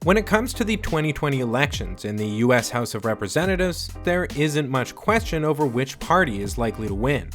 When it comes to the 2020 elections in the US House of Representatives, there isn't much question over which party is likely to win.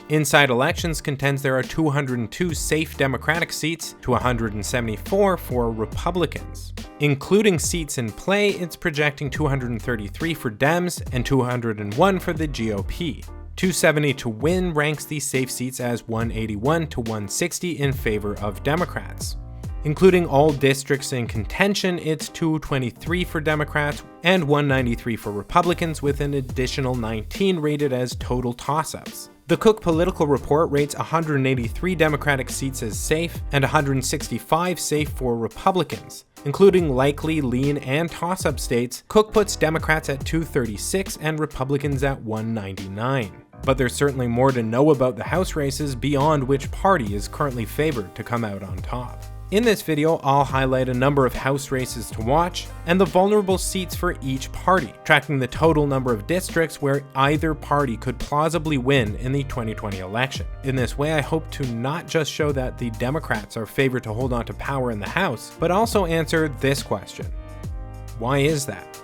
Inside Elections contends there are 202 safe Democratic seats to 174 for Republicans. Including seats in play, it's projecting 233 for Dems and 201 for the GOP. 270 to win ranks these safe seats as 181 to 160 in favor of Democrats. Including all districts in contention, it's 223 for Democrats and 193 for Republicans, with an additional 19 rated as total toss-ups. The Cook Political Report rates 183 Democratic seats as safe and 165 safe for Republicans. Including likely, lean, and toss-up states, Cook puts Democrats at 236 and Republicans at 199. But there's certainly more to know about the House races beyond which party is currently favored to come out on top. In this video, I'll highlight a number of House races to watch and the vulnerable seats for each party, tracking the total number of districts where either party could plausibly win in the 2020 election. In this way, I hope to not just show that the Democrats are favored to hold on to power in the House, but also answer this question: why is that?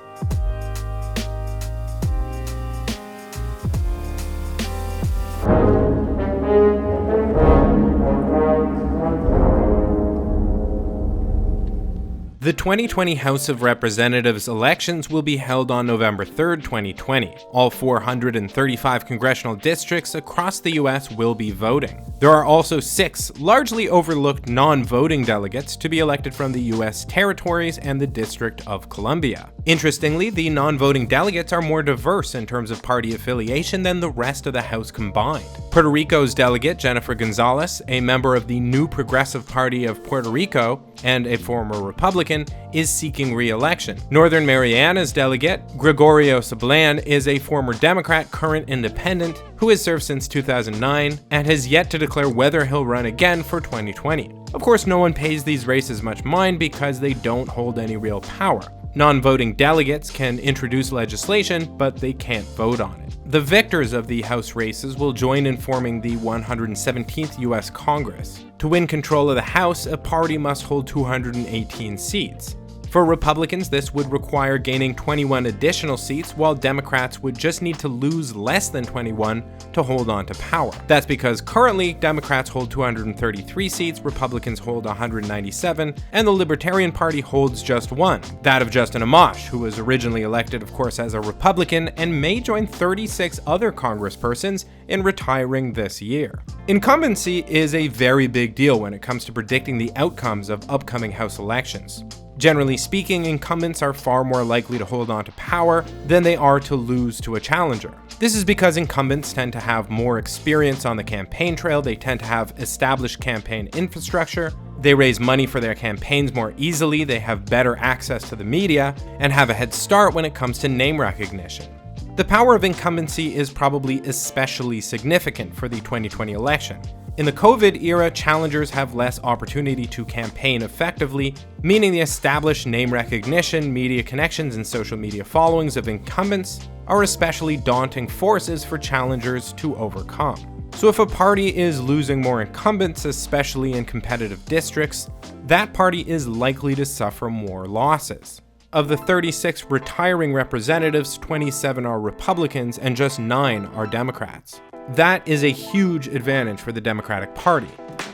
The 2020 House of Representatives elections will be held on November 3rd, 2020. All 435 congressional districts across the US will be voting. There are also 6 largely overlooked non-voting delegates to be elected from the US territories and the District of Columbia. Interestingly, the non-voting delegates are more diverse in terms of party affiliation than the rest of the House combined. Puerto Rico's delegate, Jennifer Gonzalez, a member of the New Progressive Party of Puerto Rico and a former Republican, is seeking re-election. Northern Mariana's delegate, Gregorio Sablan, is a former Democrat, current independent, who has served since 2009 and has yet to declare whether he'll run again for 2020. Of course, no one pays these races much mind because they don't hold any real power. Non-voting delegates can introduce legislation, but they can't vote on it. The victors of the House races will join in forming the 117th US Congress. To win control of the House, a party must hold 218 seats. For Republicans, this would require gaining 21 additional seats, while Democrats would just need to lose less than 21 to hold on to power. That's because currently Democrats hold 233 seats, Republicans hold 197, and the Libertarian Party holds just one, that of Justin Amash, who was originally elected, of course, as a Republican and may join 36 other congresspersons in retiring this year. Incumbency is a very big deal when it comes to predicting the outcomes of upcoming House elections. Generally speaking, incumbents are far more likely to hold on to power than they are to lose to a challenger. This is because incumbents tend to have more experience on the campaign trail, they tend to have established campaign infrastructure, they raise money for their campaigns more easily, they have better access to the media, and have a head start when it comes to name recognition. The power of incumbency is probably especially significant for the 2020 election. In the COVID era, challengers have less opportunity to campaign effectively, meaning the established name recognition, media connections, and social media followings of incumbents are especially daunting forces for challengers to overcome. So if a party is losing more incumbents, especially in competitive districts, that party is likely to suffer more losses. Of the 36 retiring representatives, 27 are Republicans and just 9 are Democrats. That is a huge advantage for the Democratic Party.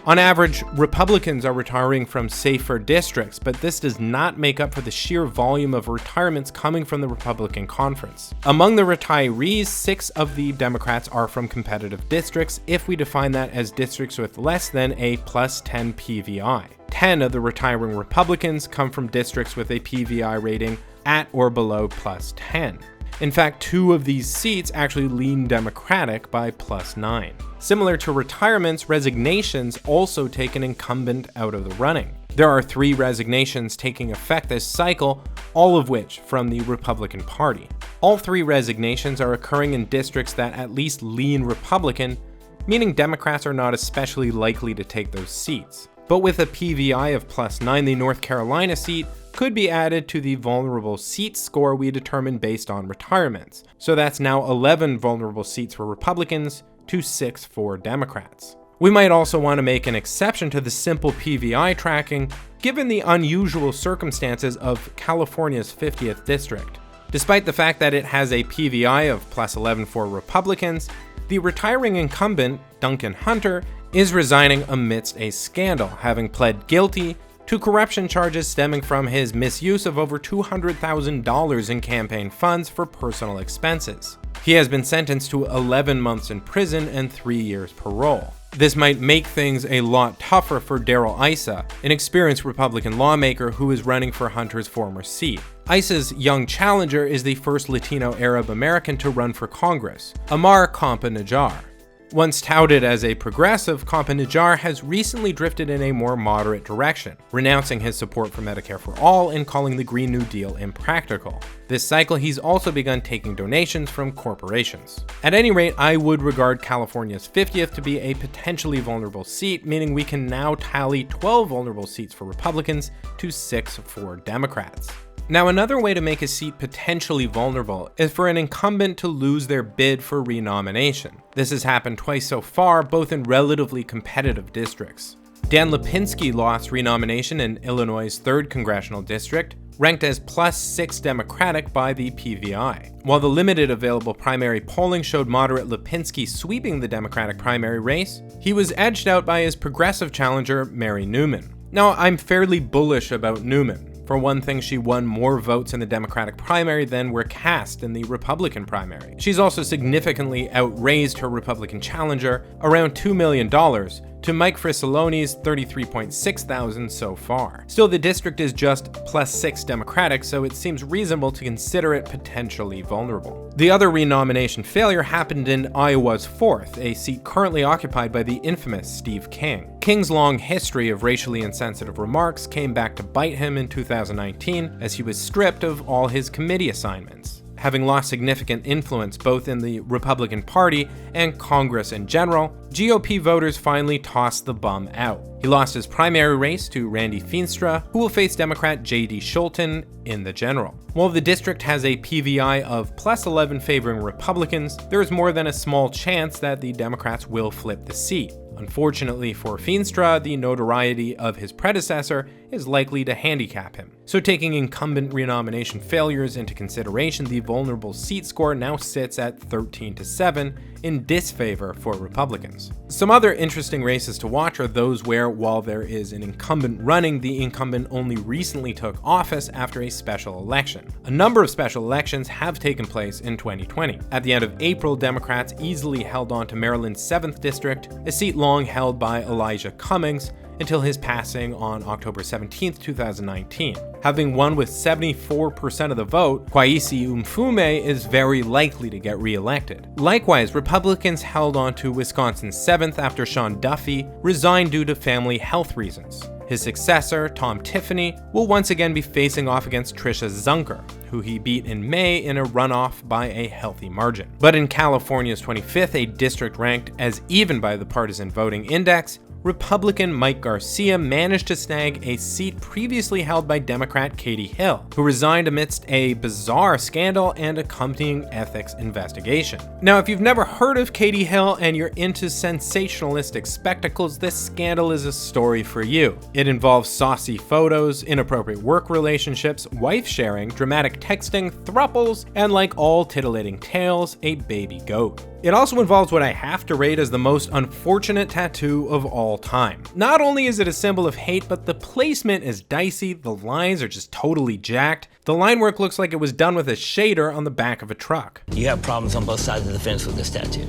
On average, Republicans are retiring from safer districts, but this does not make up for the sheer volume of retirements coming from the Republican conference. Among the retirees, 6 of the Democrats are from competitive districts, if we define that as districts with less than a +10 PVI. 10 of the retiring Republicans come from districts with a PVI rating at or below +10. In fact, 2 of these seats actually lean Democratic by +9. Similar to retirements, resignations also take an incumbent out of the running. There are 3 resignations taking effect this cycle, all of which from the Republican Party. All 3 resignations are occurring in districts that at least lean Republican, meaning Democrats are not especially likely to take those seats. But with a PVI of +9, the North Carolina seat could be added to the vulnerable seats score we determined based on retirements. So that's now 11 vulnerable seats for Republicans to 6 for Democrats. We might also want to make an exception to the simple PVI tracking, given the unusual circumstances of California's 50th district. Despite the fact that it has a PVI of +11 for Republicans, the retiring incumbent, Duncan Hunter, is resigning amidst a scandal, having pled guilty to corruption charges stemming from his misuse of over $200,000 in campaign funds for personal expenses. He has been sentenced to 11 months in prison and 3 years parole. This might make things a lot tougher for Darrell Issa, an experienced Republican lawmaker who is running for Hunter's former seat. Issa's young challenger is the first Latino Arab American to run for Congress, Amar Campa-Najjar. Once touted as a progressive, Campa-Najjar has recently drifted in a more moderate direction, renouncing his support for Medicare for All and calling the Green New Deal impractical. This cycle, he's also begun taking donations from corporations. At any rate, I would regard California's 50th to be a potentially vulnerable seat, meaning we can now tally 12 vulnerable seats for Republicans to 6 for Democrats. Now, another way to make a seat potentially vulnerable is for an incumbent to lose their bid for renomination. This has happened twice so far, both in relatively competitive districts. Dan Lipinski lost renomination in Illinois' 3rd congressional district, ranked as +6 Democratic by the PVI. While the limited available primary polling showed moderate Lipinski sweeping the Democratic primary race, he was edged out by his progressive challenger, Mary Newman. Now, I'm fairly bullish about Newman. For one thing, she won more votes in the Democratic primary than were cast in the Republican primary. She's also significantly outraised her Republican challenger, around $2 million, to Mike Fricillone's $33.6 thousand so far. Still, the district is just +6 Democratic, so it seems reasonable to consider it potentially vulnerable. The other renomination failure happened in Iowa's 4th, a seat currently occupied by the infamous Steve King. King's long history of racially insensitive remarks came back to bite him in 2019 as he was stripped of all his committee assignments. Having lost significant influence both in the Republican Party and Congress in general, GOP voters finally tossed the bum out. He lost his primary race to Randy Feenstra, who will face Democrat J.D. Scholten in the general. While the district has a PVI of +11 favoring Republicans, there is more than a small chance that the Democrats will flip the seat. Unfortunately for Feenstra, the notoriety of his predecessor is likely to handicap him. So taking incumbent renomination failures into consideration, the vulnerable seat score now sits at 13-7 in disfavor for Republicans. Some other interesting races to watch are those where, while there is an incumbent running, the incumbent only recently took office after a special election. A number of special elections have taken place in 2020. At the end of April, Democrats easily held on to Maryland's 7th district, a seat long held by Elijah Cummings, until his passing on October 17, 2019. Having won with 74% of the vote, Kweisi Mfume is very likely to get re-elected. Likewise, Republicans held on to Wisconsin's 7th after Sean Duffy resigned due to family health reasons. His successor, Tom Tiffany, will once again be facing off against Tricia Zunker, who he beat in May in a runoff by a healthy margin. But in California's 25th, a district ranked as even by the Partisan Voting Index, Republican Mike Garcia managed to snag a seat previously held by Democrat Katie Hill, who resigned amidst a bizarre scandal and accompanying ethics investigation. Now, if you've never heard of Katie Hill and you're into sensationalistic spectacles, this scandal is a story for you. It involves saucy photos, inappropriate work relationships, wife sharing, dramatic texting, thruples, and like all titillating tales, a baby goat. It also involves what I have to rate as the most unfortunate tattoo of all time. Not only is it a symbol of hate, but the placement is dicey, the lines are just totally jacked. The line work looks like it was done with a shader on the back of a truck. You have problems on both sides of the fence with this tattoo.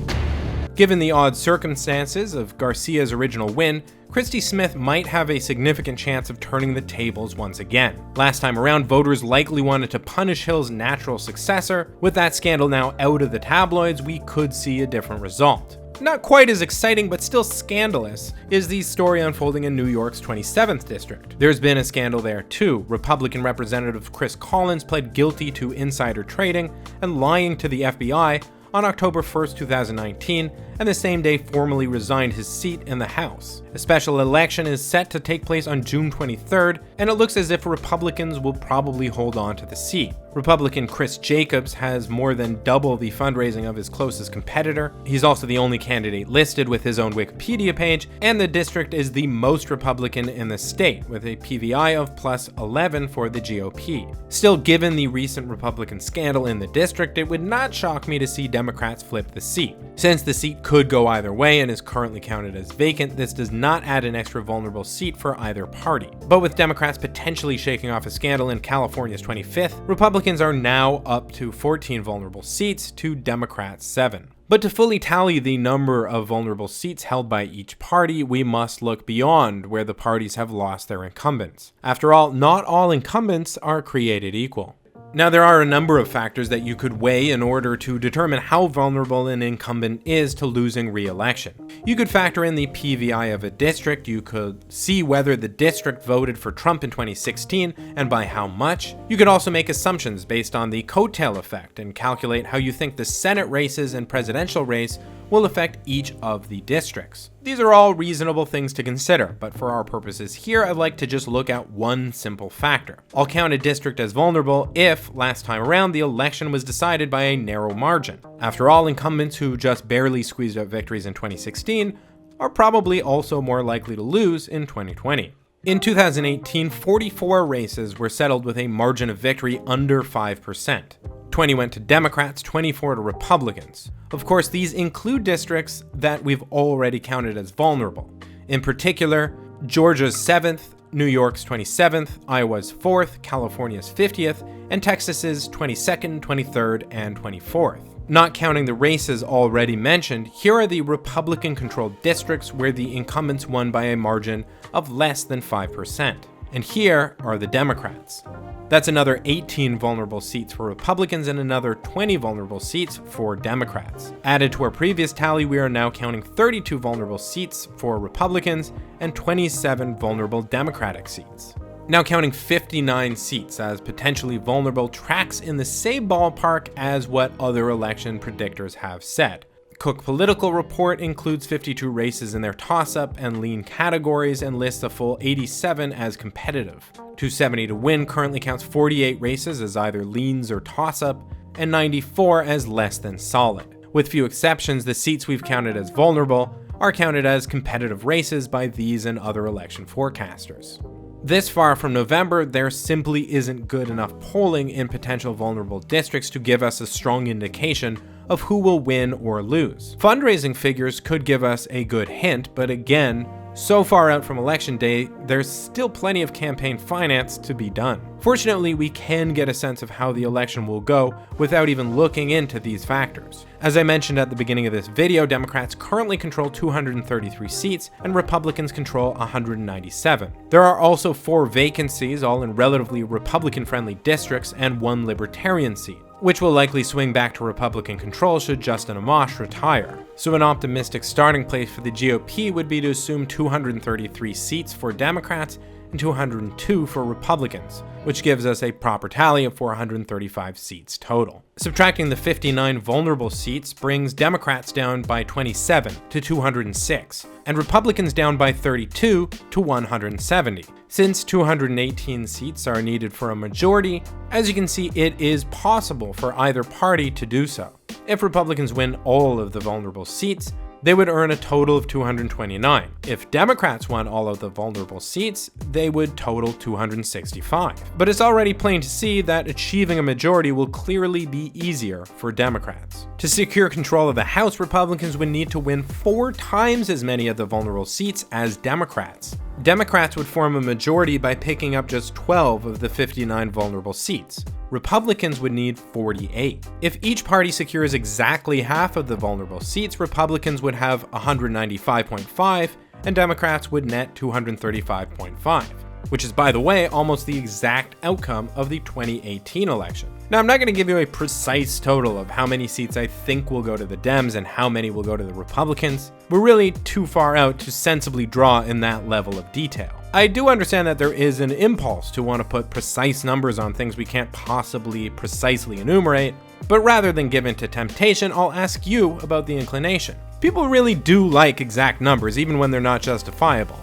Given the odd circumstances of Garcia's original win, Christy Smith might have a significant chance of turning the tables once again. Last time around, voters likely wanted to punish Hill's natural successor. With that scandal now out of the tabloids, we could see a different result. Not quite as exciting, but still scandalous, is the story unfolding in New York's 27th district. There's been a scandal there too. Republican Representative Chris Collins pled guilty to insider trading and lying to the FBI on October 1st, 2019, and the same day formally resigned his seat in the House. A special election is set to take place on June 23rd, and it looks as if Republicans will probably hold on to the seat. Republican Chris Jacobs has more than double the fundraising of his closest competitor. He's also the only candidate listed with his own Wikipedia page, and the district is the most Republican in the state, with a PVI of plus 11 for the GOP. Still, given the recent Republican scandal in the district, it would not shock me to see Democrats flip the seat. Since the seat could go either way and is currently counted as vacant, this does not add an extra vulnerable seat for either party. But with Democrats potentially shaking off a scandal in California's 25th, Republicans are now up to 14 vulnerable seats to Democrats' 7. But to fully tally the number of vulnerable seats held by each party, we must look beyond where the parties have lost their incumbents. After all, not all incumbents are created equal. Now, there are a number of factors that you could weigh in order to determine how vulnerable an incumbent is to losing re-election. You could factor in the PVI of a district, you could see whether the district voted for Trump in 2016 and by how much. You could also make assumptions based on the coattail effect and calculate how you think the Senate races and presidential race will affect each of the districts. These are all reasonable things to consider, but for our purposes here, I'd like to just look at one simple factor. I'll count a district as vulnerable if, last time around, the election was decided by a narrow margin. After all, incumbents who just barely squeezed out victories in 2016 are probably also more likely to lose in 2020. In 2018, 44 races were settled with a margin of victory under 5%. 20 went to Democrats, 24 to Republicans. Of course, these include districts that we've already counted as vulnerable. In particular, Georgia's 7th, New York's 27th, Iowa's 4th, California's 50th, and Texas's 22nd, 23rd, and 24th. Not counting the races already mentioned, here are the Republican-controlled districts where the incumbents won by a margin of less than 5%. And here are the Democrats. That's another 18 vulnerable seats for Republicans and another 20 vulnerable seats for Democrats. Added to our previous tally, we are now counting 32 vulnerable seats for Republicans and 27 vulnerable Democratic seats. Now counting 59 seats as potentially vulnerable tracks in the same ballpark as what other election predictors have said. Cook Political Report includes 52 races in their toss-up and lean categories and lists a full 87 as competitive. 270 to Win currently counts 48 races as either leans or toss-up, and 94 as less than solid. With few exceptions, the seats we've counted as vulnerable are counted as competitive races by these and other election forecasters. This far from November, there simply isn't good enough polling in potential vulnerable districts to give us a strong indication of who will win or lose. Fundraising figures could give us a good hint, but again, so far out from election day, there's still plenty of campaign finance to be done. Fortunately, we can get a sense of how the election will go without even looking into these factors. As I mentioned at the beginning of this video, Democrats currently control 233 seats and Republicans control 197. There are also 4 vacancies, all in relatively Republican-friendly districts, and 1 Libertarian seat, which will likely swing back to Republican control should Justin Amash retire. So an optimistic starting place for the GOP would be to assume 233 seats for Democrats and 202 for Republicans, which gives us a proper tally of 435 seats total. Subtracting the 59 vulnerable seats brings Democrats down by 27 to 206, and Republicans down by 32 to 170. Since 218 seats are needed for a majority, as you can see, it is possible for either party to do so. If Republicans win all of the vulnerable seats, they would earn a total of 229. If Democrats won all of the vulnerable seats, they would total 265. But it's already plain to see that achieving a majority will clearly be easier for Democrats. To secure control of the House, Republicans would need to win 4 times as many of the vulnerable seats as Democrats. Democrats would form a majority by picking up just 12 of the 59 vulnerable seats. Republicans would need 48. If each party secures exactly half of the vulnerable seats, Republicans would have 195.5 and Democrats would net 235.5, which is, by the way, almost the exact outcome of the 2018 election. Now, I'm not going to give you a precise total of how many seats I think will go to the Dems and how many will go to the Republicans. We're really too far out to sensibly draw in that level of detail. I do understand that there is an impulse to want to put precise numbers on things we can't possibly precisely enumerate, but rather than give in to temptation, I'll ask you about the inclination. People really do like exact numbers, even when they're not justifiable.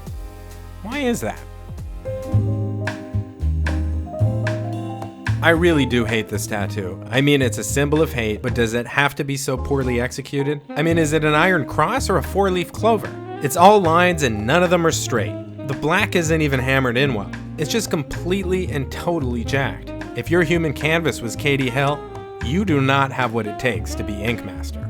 Why is that? I really do hate this tattoo. I mean, it's a symbol of hate, but does it have to be so poorly executed? I mean, is it an iron cross or a 4-leaf clover? It's all lines and none of them are straight. The black isn't even hammered in well. It's just completely and totally jacked. If your human canvas was Katie Hill, you do not have what it takes to be Ink Master.